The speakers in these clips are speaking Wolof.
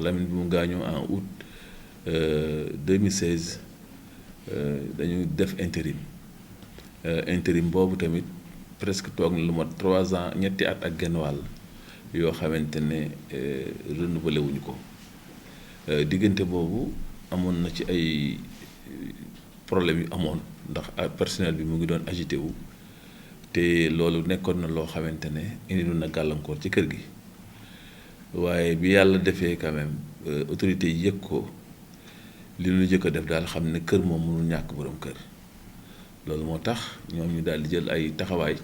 Lamine bi mu gaañoo en août 2016 dañu def intérim intérim boobu tamit presque toog na lu mat 3 ans ñetti at ak genn wàll yoo xamante ne renouvelé wuñu ko diggante boobu amoon na ci ay problème yu amoon ndax personnel bi mu ngi doon agité wu te loolu nekkoon na loo xamante ne indi na gàllankoor ci kër gi waaye bi yàlla defee quand même autorité yi yëg ko li ñu jëkk a def daal xam ne kër moom mënul ñàkk borom kër loolu moo tax ñoom ñu daal di jël ay taxawaay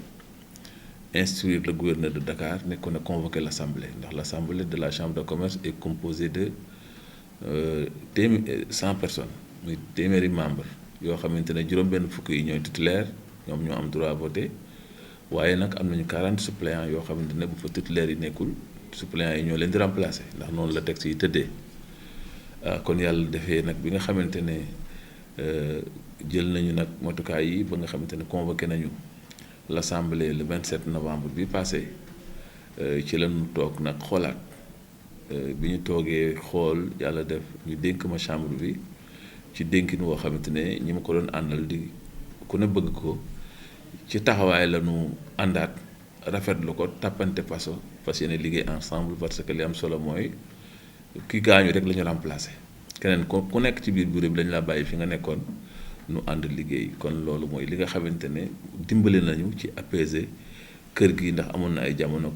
instruire le gouverneur de Dakar ne ko na convoquer l'assemblée ndax l'assemblée de la chambre de commerce est composée de 100 personnes muy téeméeri membres yoo xamante ne juróom-benn fukk yi ñooy titulaire ñoom ñoo am droit voter waaye nag am nañu 40 suppléants yoo xamante ne bu fa titulaire yi nekkul suppléants yi ñoo leen di remplacer ndax noonu la texte yi tëddee kon yàlla defee nag bi nga xamante ne jël nañu nag motukaay yi ba nga xamante ne convoqué nañu l'assemblée le 27 novembre bi passé ci lañu toog nag xoolaat bi ñu toogee xool yàlla def ñu dénk ma chambre bi ci dénkin woo xamante ne ñi ma ko doon àndal di ku ne bëgg ko ci taxawaay la ñu àndaat rafetlu ko tàppante paso fas yéene liggéey ensemble parce que li am solo mooy ki gaañu rek la ñu remplacé keneen ku nekk ci biir bureau bi dañu la bàyyi fi nga nekkoon nu ànd liggéey kon loolu mooy li nga xamante ne dimbali nañu ci apaiser kër gi ndax amoon na ay jamono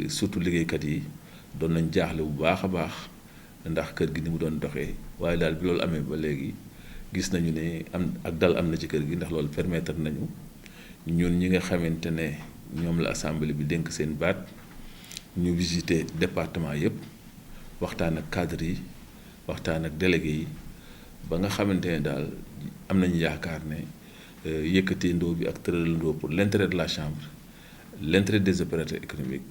surtout liggéeykat yi doon nañ jaaxle bu baax a baax ndax kër gi ni mu doon doxee waaye daal bi loolu amee ba léegi gis nañu ne am ak dal am na ci kër gi ndax loolu permettre nañu ñun ñi nga xamante ne ñoom la assemblée bi dénk seen baat ñu visiter département yépp waxtaan ak cadre yi waxtaan ak délégué yi ba nga xamante ne daal am nañu yaakaar ne yëkkateendoo bi ak tëralandoo pour l'intérêt de la chambre l'intérêt des opérateurs économiques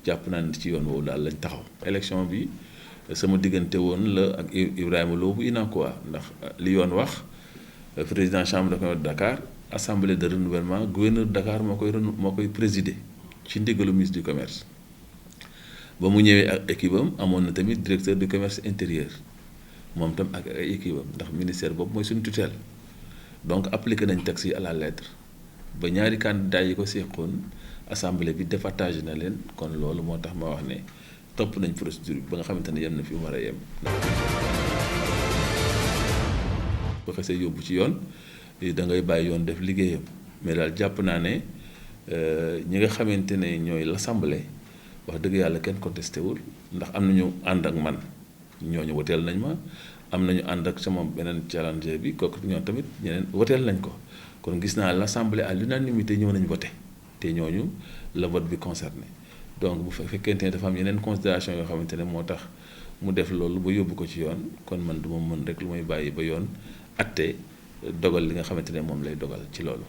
jàpp naa ne ci yoon woowu daal lañ taxaw. élection bi sama diggante woon la ak Ibrahima Lo bu UNACOIS ndax li yoon wax président chambre de commerce de Dakar assemblée de renouvellement gouverneur de Dakar moo koy présider ci ndigalu ministre du commerce ba mu ñëwee ak équipe am amoon na tamit directeur du commerce intérieur moom tam ak ay équipe am ndax ministère boobu mooy suñu tutelle donc appliqué nañ texte yi à la lettre ba ñaari candidats yi ko seqoon assemblée bi départagé na leen kon loolu moo tax ma wax ne topp nañ procédure bi ba nga xamante ne yem na fi mu war a yem. bu xasee yóbbu ci yoon da ngay bàyyi yoon def liggéeyam mais daal jàpp naa ne ñi nga xamante ne ñooy l'assemblée wax dëgg yàlla kenn contesté wul ndax am nañu ànd ak man ñooñu woteel nañ ma am nañu ànd ak sama beneen challenger bi kooku ñoom tamit ñeneen woteel nañ ko kon gis naa l'assemblée à l'unanimité ñëw nañ voté te ñooñu la vote bi concerné donc bu fekkente ne dafa am yeneen considération yoo xamante ne moo tax mu def loolu ba yóbbu ko ci yoon kon man du ma mën rek lu may bàyyi ba yoon atte dogal li nga xamante ne moom lay dogal ci loolu.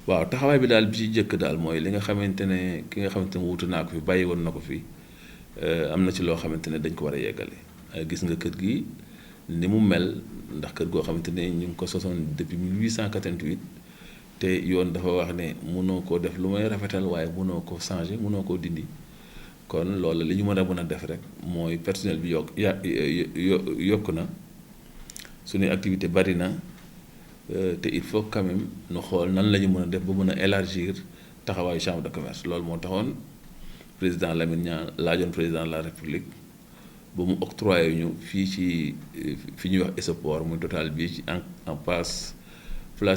waaw taxawaay bi daal bi ci jëkk daal mooy li nga xamante ne ki nga xamante ne wutu naa ko fi bàyyi woon na ko fi am na ci loo xamante ne dañ ko war a yeggale gis nga kër gi ni mu mel ndax kër goo xamante ne ñu ngi ko sosoon depuis 1888 te yoon dafa wax ne mënoo koo def lu may rafetal waaye mënoo ko changer mënoo koo dindi kon loolu li ñu mën a def rek mooy personnel bi yokk na suñuy activité bari na te il faut quand même nu xool nan la ñu mën a def ba mën a élargir taxawaayu chambre de commerce loolu moo taxoon président Lamine Niang laajoon président de la République ba mu octroyé ñu fii ci fi ñuy wax Essoport muy total bii ci en place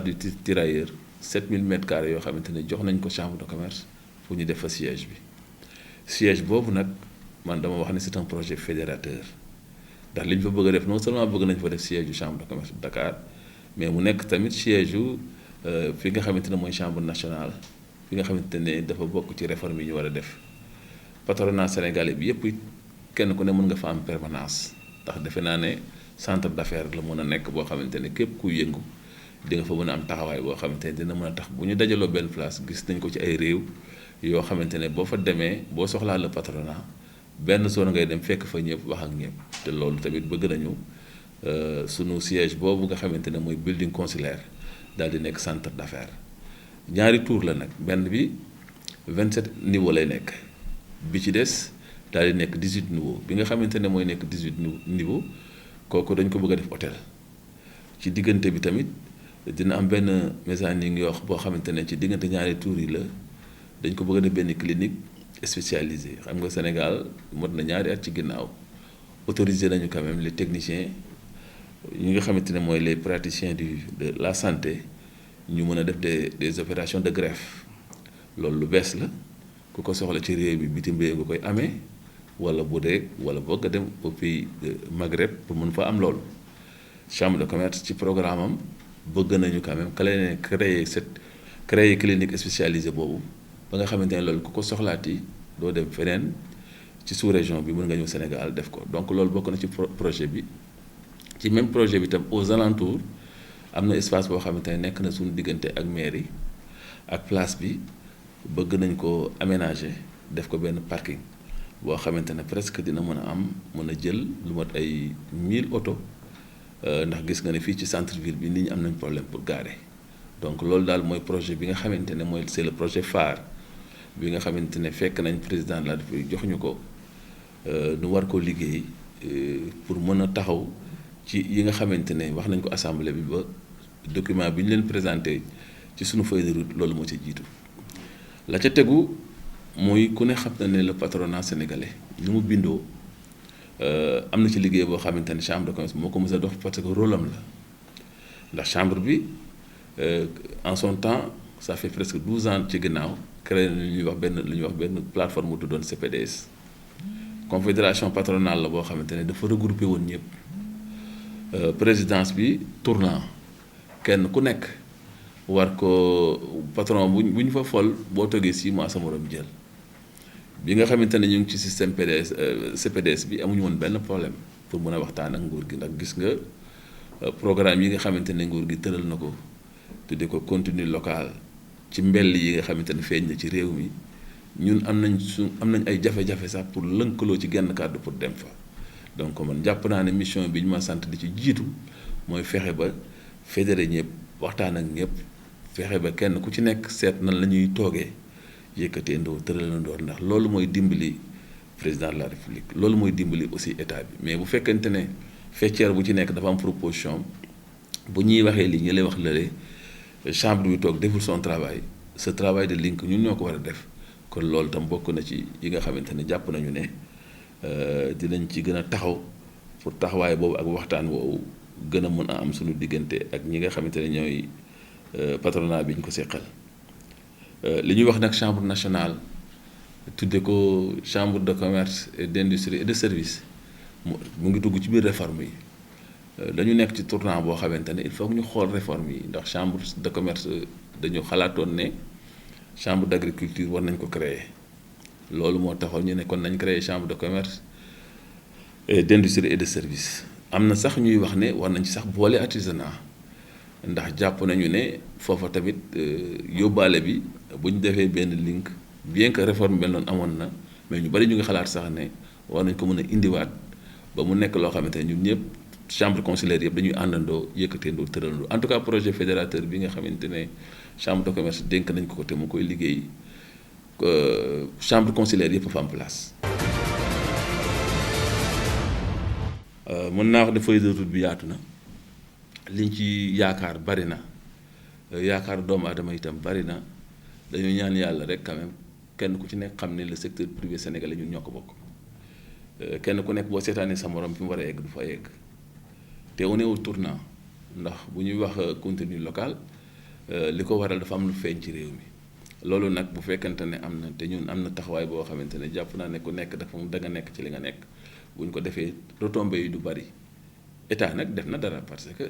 du Tirailleur 7000 mètres carrés yoo xamante ne jox nañ ko chambre de commerce pour ñu def fa siège bi siège boobu nag man dama wax ne c'est un projet fédérateur ndax li ñu fa bëgg a def non seulement bëgg nañ fa def siège yu chambre de commerce bu Dakar mais mu nekk tamit siège yu fi nga xamante ne mooy chambre nationale fi nga xamante ne dafa bokk ci réforme yi ñu war a def patronat sénégalais bi yépp it kenn ku ne mën nga fa am permanence ndax defe naa ne centre d'affaires la mën a nekk boo xamante ne képp kuy yëngu di nga fa mën a am taxawaay boo xamante ne dina mën a tax bu ñu dajaloo benn place gis nañ ko ci ay réew yoo xamante ne boo fa demee boo soxlaa le patronat benn zone ngay dem fekk fa ñëpp wax ak ñëpp te loolu tamit bëgg nañu sunu siège boobu nga xamante ne mooy building consulaire daal di nekk centre d'affaires ñaari tour la nag benn bi 27 niveau lay nekk bi ci des daal di nekk 18 niveau bi nga xamante ne mooy nekk 18 niveau kooku dañ ko bëgg a def hôtel ci diggante bi tamit dina am benn mezzanine yoo boo xamante ne ci diggante ñaari tour yi la dañ ko bëgg a def benn clinique spécialisée xam nga Sénégal mot na ñaari at ci ginnaaw autorisé nañu quand même les techniciens ñi nga xamante ne mooy les praticiens de la santé ñu mën a def des opérations de greffe loolu lu bees la ku ko soxla ci réew mi bitim réew nga koy amee wala bu dee wala boog nga dem au pays de Maghreb pour mën fa am loolu chambre de commerce ci programme am bëgg nañu quand même créer clinique spécialisée boobu ba nga xamante ne loolu ku ko soxlaati doo dem feneen ci sous-région bi mën nga ñëw Sénégal def ko donc loolu bokk na ci projet bi ci même projet bi tam aux alentours am na espace boo xamante ne nekk na suñu diggante ak mairie ak place bi bëgg nañ ko aménager def ko benn parking boo xamante ne presque dina mën a mën a jël lu mat ay 1000 auto ndax gis nga ne fii ci centre ville bi nit ñi am nañ problème pour garer donc loolu daal mooy projet bi nga xamante ne mooy c'est le projet phare bi nga xamante ne fekk nañ président de la République jox ñu ko nu war ko liggéey pour mën a taxaw ci yi nga xamante ne wax nañ ko assemblée bi ba document bi ñu leen présenté ci sunu feuille de route loolu moo ci jiitu la ca tegu muy ku ne xam na ne le patronat sénégalais ni mu bindoo am na ci liggéey boo xamante ne chambre de commerce moo ko mës a dox parce que rôle am la ndax chambre bi en son temps ça fait presque 12 ans ci ginnaaw créé na lu ñuy wax benn plateforme bu tuddoon CPDS confédération patronale la boo xamante ne dafa regroupé woon ñëpp présidence bi tournant kenn ku nekk war ko patron bu ñu fa fol boo toggee 6 mois sa morom jël bi nga xamante ne ñu ngi ci système CPDS bi amuñu woon benn problème pour mën a waxtaan ak nguur gi ndax gis nga programme yi nga xamante ne nguur gi tëral na ko tudde ko contenu local ci mbell yi nga xamante ne feeñ na ci réew mi ñun am nañ ay jafe-jafe sax pour lënkaloo ci genn kàddu pour dem fa donc man jàpp naa ne mission bi ñu ma sant di ci jiitu mooy fexe ba fédéré ñëpp waxtaan ak ñëpp fexe ba kenn ku ci nekk seet nan la ñuy toogee yëkkatee ndoo tëralandoo ndax loolu mooy dimbali président de la république loolu mooy dimbali aussi état bi mais bu fekkente ne faîtière bu ci nekk dafa am proposition bu ñuy waxee lii ñu lay wax lële chambre bi toog deful son travail ce travail de link ñun ñoo ko war a def kon loolu tam bokk na ci yi nga xamante ne jàpp nañu ne dinañ ci gën a taxaw pour taxawaay boobu ak waxtaan woowu gën a mën a am suñu diggante ak ñi nga xamante ne ñooy patronat bi ñu ko seqal li ñuy wax nag chambre nationale tudde ko chambre de commerce et d'industrie et de service mu ngi dugg ci biir réforme yi dañu nekk ci tournant boo xamante ne il faut que ñu xool réforme yi ndax chambre de commerce dañu xalaatoon ne chambre d'agriculture war nañ ko créer loolu moo taxoon ñu ne kon nañ créer chambre de commerce et d'industrie et de service am na sax ñuy wax ne war nañ ci sax boole artisanat ndax jàpp nañu ne foofa tamit yóbbaale bi bu ñu defee benn link bien que réforme mel noonu amoon na mais ñu bari ñu ngi xalaat sax ne war nañ ko mën a indiwaat ba mu nekk loo xamante ne ñun ñëpp chambre consulaire yëpp dañuy àndandoo yëkkateendoo tëralandoo en tout cas projet fédérateur bi nga xamante ne chambre de commerce dénk nañ ko te mu koy liggéey chambre consulaire yëpp fa am place. mën naa wax ne feuille de route bi yaatu na liñ ci yaakaar bari na yaakaar doomu aadama itam bari na dañu ñaan yàlla rek quand même kenn ku ci nekk xam ne le secteur privé sénégalais ñun ñoo ko bokk kenn ku nekk boo seetaanee sa morom fi mu war a egg du fa egg te on est au tournant ndax bu ñuy wax contenu local li ko waral dafa am lu feeñ ci réew mi loolu nag bu fekkente ne am na te ñun am na taxawaay boo xamante ne jàpp naa ne ku nekk dafa mu da nga nekk ci li nga nekk bu ñu ko defee retombées yi du bari état nag def na dara parce que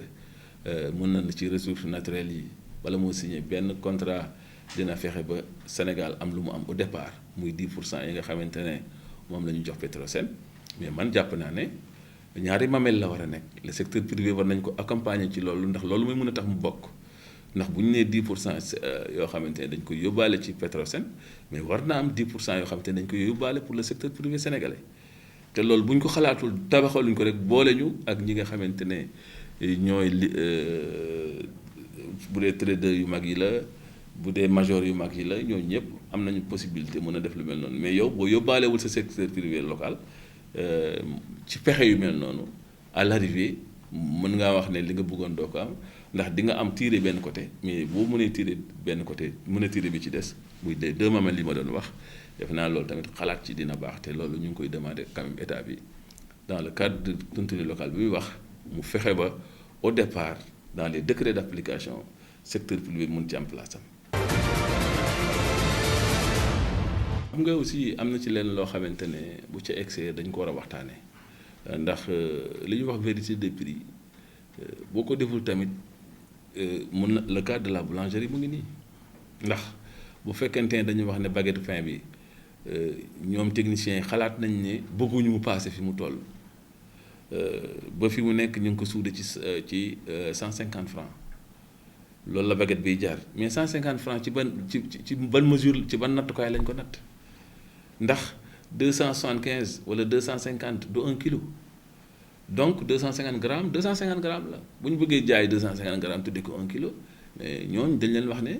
mën na ci ressources naturelles yi wala moo signé benn contrat dina fexe ba Sénégal am lu mu am au départ muy 10% yi nga xamante ne moom la ñu jox Petrosen mais man jàpp naa ne ñaari mamel la war a nekk le secteur privé war nañ ko accompagner ci loolu ndax loolu mooy mën a tax mu bokk ndax bu ñu nee 10% yoo xamante ne dañ koy yóbbaale ci Petrosen mais war naa am 10% yoo xamante ne dañ koy yóbbaale pour le secteur privé sénégalais te loolu bu ñu ko xalaatul tabaxaluñ ko rek boole ñu ak ñi nga xamante ne ñooy bu dee trader yu mag yi la bu dee major yu mag yi la ñooñu ñëpp am nañu possibilité mën a def lu mel noonu mais yow boo yóbbaalewul sa secteur privé local ci pexe yu mel noonu à l'arrivée mën ngaa wax ne li nga bëggoon doo ko am ndax di nga am tiré benn côté mais boo mënee tiré benn côté mën a tiré bi ci des muy les deux mamelles li ma doon wax def naa loolu tamit xalaat ci dina baax te loolu ñu ngi koy demander quand même état bi dans le cadre de contenu local bi muy wax mu fexe ba au départ dans les décrets d'application secteur privé mun ci am place am. xam nga aussi am na ci leen loo xamante ne bu ca excès dañ ko war a waxtaanee ndax li ñuy wax vérité des prix boo ko deful tamit mun na le cas de la boulangerie mu ngi nii ndax bu fekkente ne dañuy wax ne baguette pain bi ñoom techniciens yi xalaat nañ ne bëgguñu mu passé fi mu toll ba fi mu nekk ñu ngi ko suude ci 150 francs loolu la baguette biy jaar mais 150 francs ci ban mesure ci ban nattukaay lañ ko natt ndax 275 wala 250 du 1 kilo donc 250 grammes 250 grammes la bu ñu bëggee jaay 250 grammes tuddee ko 1 kilo mais ñooñu dañ leen wax ne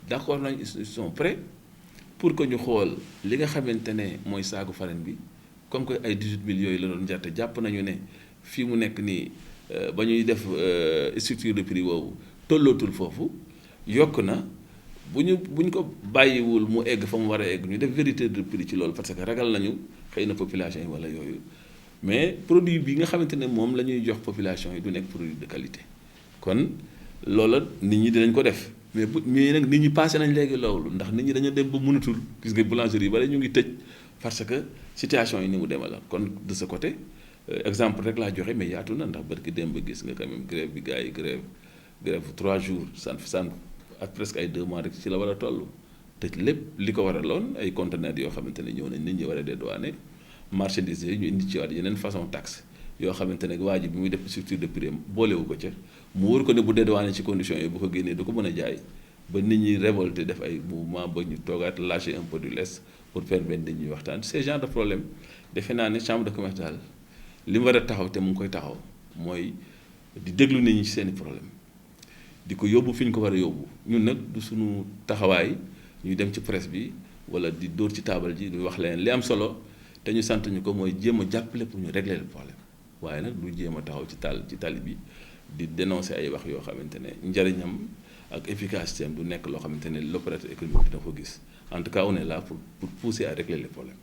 d'accord nañ ils sont prêts pour que ñu xool li nga xamante ne mooy saagu farine bi comme que ay 18 000 yooyu la doon jar te jàpp nañu ne fii mu nekk nii ba ñuy def structure de prix boobu tollootul foofu yokk na bu ñu ko bàyyiwul mu egg fa mu war a egg ñu def vérité de prix ci loolu parce que ragal nañu xëy na population yi wala yooyu mais produit bi nga xamante ne moom la ñuy jox population yi du nekk produit de qualité kon loola nit ñi dinañ ko def mais nag nit ñi passé nañ léegi loolu ndax nit ñi dañu dem ba mënatul gis nga boulangerie yi bari ñu ngi tëj parce que situation yi ni mu demee la kon de ce côté exemple rek laa joxe mais yaatu na ndax barki démb gis nga quand même grève bi gars yi grève 3 jours san ak presque ay 2 mois rek ci la war a toll tëj lépp li ko waraloon ay conteneurs yoo xamante ne ñëw nañ nit ñi war a dédouaner marchandises yi ñu indi ci waat yeneen façon taxe yoo xamante ne waa ji bi muy def structure de prix boolewu ko ca mu wóor ko ne bu dédouaner ci conditions yi bu ko génnee du ko mën a jaay ba nit ñi révolté def ay mouvement ba ñu toogaat lâcher un peu du lest pour permettre nit ñi waxtaan ce genre de problème defe naa ne chambre de commerce daal li mu war a taxaw te mu ngi koy taxaw mooy di déglu nit ñi ci seeni problème di ko yóbbu fi ñu ko war a yóbbu ñun nag du suñu taxawaay ñu dem ci presse bi wala di dóor ci taabal ji di wax leen li am solo te ñu sant ñu ko mooy jéem a jàppale pour ñu régler le problème waaye nag du jéem a taxaw ci tali bi di dénoncer ay wax yoo xamante ne njariñam ak efficacité am du nekk loo xamante ne l'opérateur économique dina ko gis en tout cas on est là pour pousser à régler les problèmes.